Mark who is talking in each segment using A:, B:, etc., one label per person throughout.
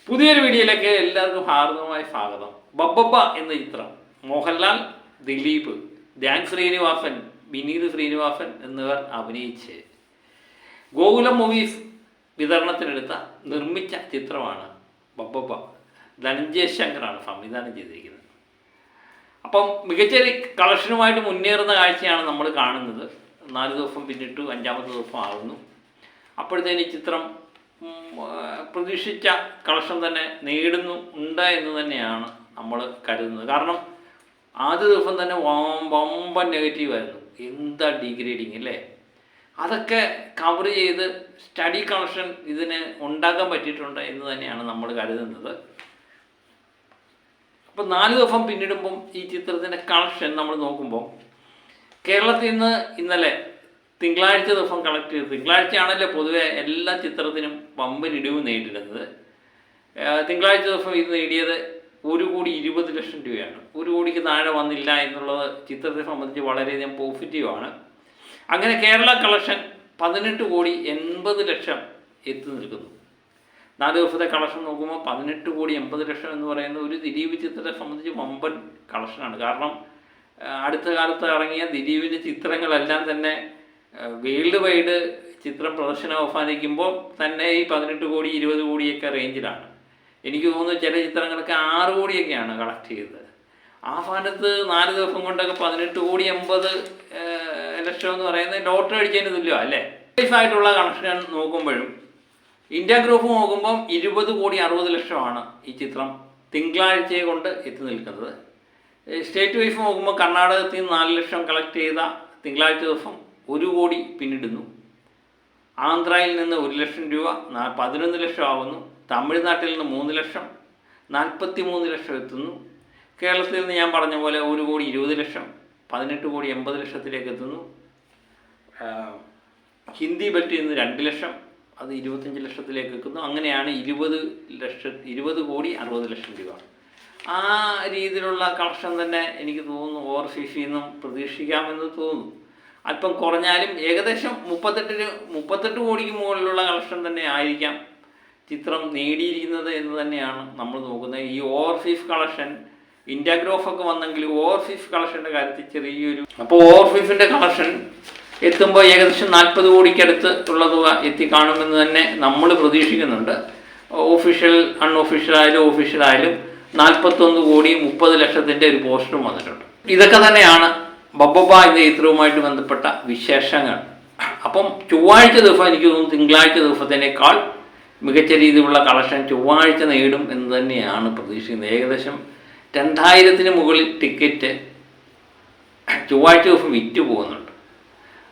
A: പുതിയൊരു വീഡിയോയിലേക്ക് എല്ലാവർക്കും ഹാർദവമായ സ്വാഗതം. ബബ്ബബ്ബ എന്ന ചിത്രം മോഹൻലാൽ, ദിലീപ്, ധ്യാൻ ശ്രീനിവാസൻ, വിനീത് ശ്രീനിവാസൻ എന്നിവർ അഭിനയിച്ച് ഗോകുലം മൂവീസ് വിതരണത്തിനെടുത്ത നിർമ്മിച്ച ചിത്രമാണ് ബബ്ബബ്ബ. ധനഞ്ജയ് ശങ്കറാണ് സംവിധാനം ചെയ്തിരിക്കുന്നത്. അപ്പം മികച്ച കളക്ഷനുമായിട്ട് മുന്നേറുന്ന കാഴ്ചയാണ് നമ്മൾ കാണുന്നത്. 4 ദിവസം പിന്നിട്ടു, 5-ാമത്തെ ദിവസം ആകുന്നു. അപ്പോഴത്തേന് ചിത്രം പ്രതീക്ഷിച്ച കളക്ഷൻ തന്നെ നേടുന്നുണ്ട് എന്ന് തന്നെയാണ് നമ്മൾ കരുതുന്നത്. കാരണം ആദ്യ ദിവസം തന്നെ വമ്പൻ നെഗറ്റീവായിരുന്നു. എന്താ ഡീഗ്രേഡിങ് അല്ലേ? അതൊക്കെ കവർ ചെയ്ത് സ്റ്റഡി കളക്ഷൻ ഇതിന് ഉണ്ടാക്കാൻ പറ്റിയിട്ടുണ്ട് എന്ന് തന്നെയാണ് നമ്മൾ കരുതുന്നത്. അപ്പോൾ 4 ദിവസം പിന്നിടുമ്പം ഈ ചിത്രത്തിൻ്റെ കളക്ഷൻ നമ്മൾ നോക്കുമ്പോൾ കേരളത്തിൽ നിന്ന് ഇന്നലെ തിങ്കളാഴ്ച ദിവസം കളക്ട് ചെയ്ത്, തിങ്കളാഴ്ചയാണല്ലോ പൊതുവെ എല്ലാ ചിത്രത്തിനും വമ്പൻ ഇടിവ് നേരിടുന്നത്. തിങ്കളാഴ്ച ദിവസം ഇത് നേടിയത് 1,20,00,000 രൂപയാണ്. 1 കോടിക്ക് താഴെ വന്നില്ല എന്നുള്ളത് ചിത്രത്തെ സംബന്ധിച്ച് വളരെയധികം പോസിറ്റീവാണ്. അങ്ങനെ കേരള കളക്ഷൻ 18,80,00,000 എത്തി നിൽക്കുന്നു. 4 ദിവസത്തെ കളക്ഷൻ നോക്കുമ്പോൾ 18,80,00,000 എന്ന് പറയുന്ന ഒരു ദിലീപ് ചിത്രത്തെ സംബന്ധിച്ച് വമ്പൻ കളക്ഷനാണ്. കാരണം അടുത്ത കാലത്ത് ഇറങ്ങിയ ദിലീപിൻ്റെ ചിത്രങ്ങളെല്ലാം തന്നെ വേൾഡ് വൈഡ് ചിത്രം പ്രദർശനം അവസാനിക്കുമ്പോൾ തന്നെ ഈ 18 കോടി 20 കോടിയൊക്കെ റേഞ്ചിലാണ്. എനിക്ക് തോന്നുന്നു ചില ചിത്രങ്ങൾക്ക് 6 കോടിയൊക്കെയാണ് കളക്ട് ചെയ്തത്. ആ സ്ഥാനത്ത് 4 ദിവസം കൊണ്ടൊക്കെ 18,80,00,000 എന്ന് പറയുന്നത് ലോട്ടറി അടിച്ചതിന് തുല്യമാണ് അല്ലേ? ആയിട്ടുള്ള കളക്ഷൻ നോക്കുമ്പോഴും ഇന്ത്യ ഗ്രൂപ്പ് നോക്കുമ്പം 20,60,00,000 ഈ ചിത്രം തിങ്കളാഴ്ചയെ കൊണ്ട് എത്തി നിൽക്കുന്നത്. സ്റ്റേറ്റ് വൈസ് നോക്കുമ്പോൾ കർണാടകത്തിൽ നിന്ന് 4 ലക്ഷം കളക്ട് ചെയ്ത തിങ്കളാഴ്ച ദിവസം 1 കോടി പിന്നിടുന്നു. ആന്ധ്രയിൽ നിന്ന് 1 ലക്ഷം രൂപ 11 ലക്ഷം ആവുന്നു. തമിഴ്നാട്ടിൽ നിന്ന് 3 ലക്ഷം 43 ലക്ഷം എത്തുന്നു. കേരളത്തിൽ നിന്ന് ഞാൻ പറഞ്ഞ പോലെ 1,20,00,000 18,80,00,000 എത്തുന്നു. ഹിന്ദി ബെൽറ്റിൽ നിന്ന് 2 ലക്ഷം, അത് 25 ലക്ഷത്തിലേക്ക് എത്തുന്നു. അങ്ങനെയാണ് 20,60,00,000 രൂപ. ആ രീതിയിലുള്ള കളക്ഷൻ തന്നെ എനിക്ക് തോന്നുന്നു ഓവർസീസിൽ നിന്നും പ്രതീക്ഷിക്കാമെന്ന് തോന്നുന്നു. അല്പം കുറഞ്ഞാലും ഏകദേശം 38 കോടിക്ക് മുകളിലുള്ള കളക്ഷൻ തന്നെ ആയിരിക്കാം ചിത്രം നേടിയിരിക്കുന്നത് എന്ന് തന്നെയാണ് നമ്മൾ നോക്കുന്നത്. ഈ ഓവർസീസ് കളക്ഷൻ ഇന്ത്യ ഗ്രോഫൊക്കെ വന്നെങ്കിൽ ഓവർസീസ് കളക്ഷൻ്റെ കാര്യത്തിൽ ചെറിയൊരു ഓവർസീസിൻ്റെ കളക്ഷൻ എത്തുമ്പോൾ ഏകദേശം 40 കോടിക്കടുത്ത് ഉള്ള തുക എത്തിക്കാണുമെന്ന് തന്നെ നമ്മൾ പ്രതീക്ഷിക്കുന്നുണ്ട്. ഒഫീഷ്യൽ അൺഒഫീഷ്യലായാലും ഒഫീഷ്യലായാലും 41,30,00,000 ഒരു പോസ്റ്ററും വന്നിട്ടുണ്ട്. ഇതൊക്കെ തന്നെയാണ് ബബ്ബബ്ബ എന്ന ചിത്രവുമായിട്ട് ബന്ധപ്പെട്ട വിശേഷങ്ങൾ. അപ്പം ചൊവ്വാഴ്ച ദിവസം എനിക്ക് തോന്നുന്നു തിങ്കളാഴ്ച ദിവസത്തിനേക്കാൾ മികച്ച രീതിയിലുള്ള കളക്ഷൻ ചൊവ്വാഴ്ച നേടും എന്ന് തന്നെയാണ് പ്രതീക്ഷിക്കുന്നത്. ഏകദേശം 2,000-ന് മുകളിൽ ടിക്കറ്റ് ചൊവ്വാഴ്ച ദിവസം വിറ്റ് പോകുന്നുണ്ട്.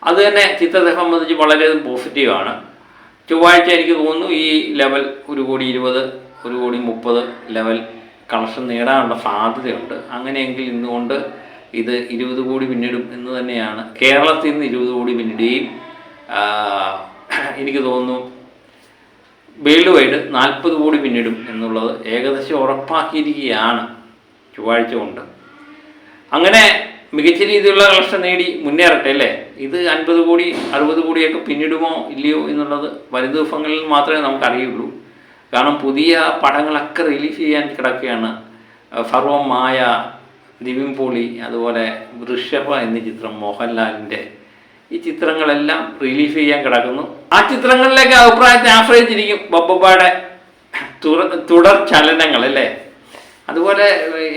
A: അത് തന്നെ ചിത്രത്തെ സംബന്ധിച്ച് വളരെയധികം പോസിറ്റീവാണ്. ചൊവ്വാഴ്ച എനിക്ക് തോന്നുന്നു ഈ ലെവൽ 1,20,00,000 1,30,00,000 ലെവൽ കളക്ഷൻ നേടാനുള്ള സാധ്യതയുണ്ട്. അങ്ങനെയെങ്കിൽ ഇന്നുകൊണ്ട് ഇത് 20 കോടി പിന്നിടും എന്ന് തന്നെയാണ്. കേരളത്തിൽ നിന്ന് 20 കോടി പിന്നിടുകയും എനിക്ക് തോന്നുന്നു വേൾഡ് വൈഡ് 40 കോടി പിന്നിടും എന്നുള്ളത് ഏകദേശം ഉറപ്പാക്കിയിരിക്കുകയാണ് ചൊവ്വാഴ്ച കൊണ്ട്. അങ്ങനെ മികച്ച രീതിയിലുള്ള കളക്ഷൻ നേടി മുന്നേറട്ടെ അല്ലേ? ഇത് 50 കോടി 60 കോടിയൊക്കെ പിന്നിടുമോ ഇല്ലയോ എന്നുള്ളത് വരും ദിവസങ്ങളിൽ മാത്രമേ നമുക്കറിയുള്ളൂ. കാരണം പുതിയ പടങ്ങളൊക്കെ റിലീസ് ചെയ്യാൻ കിടക്കുകയാണ്. സർവം, മായ, നിവിൻ പോളി, അതുപോലെ വൃഷഭ എന്നീ ചിത്രം മോഹൻലാലിൻ്റെ ഈ ചിത്രങ്ങളെല്ലാം റിലീസ് ചെയ്യാൻ കിടക്കുന്നു. ആ ചിത്രങ്ങളിലേക്ക് അഭിപ്രായത്തെ ആശ്രയിച്ചിരിക്കും ബബ്ബബ്ബയുടെ തുടർ ചലനങ്ങൾ അല്ലേ? അതുപോലെ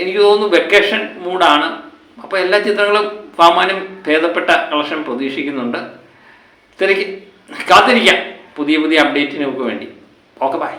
A: എനിക്ക് തോന്നുന്നു വെക്കേഷൻ മൂഡാണ്. അപ്പോൾ എല്ലാ ചിത്രങ്ങളും സാമാന്യം ഭേദപ്പെട്ട കളക്ഷൻ പ്രതീക്ഷിക്കുന്നുണ്ട്. കാത്തിരിക്കാം പുതിയ അപ്ഡേറ്റിനൊക്കെ വേണ്ടി. Okay, by.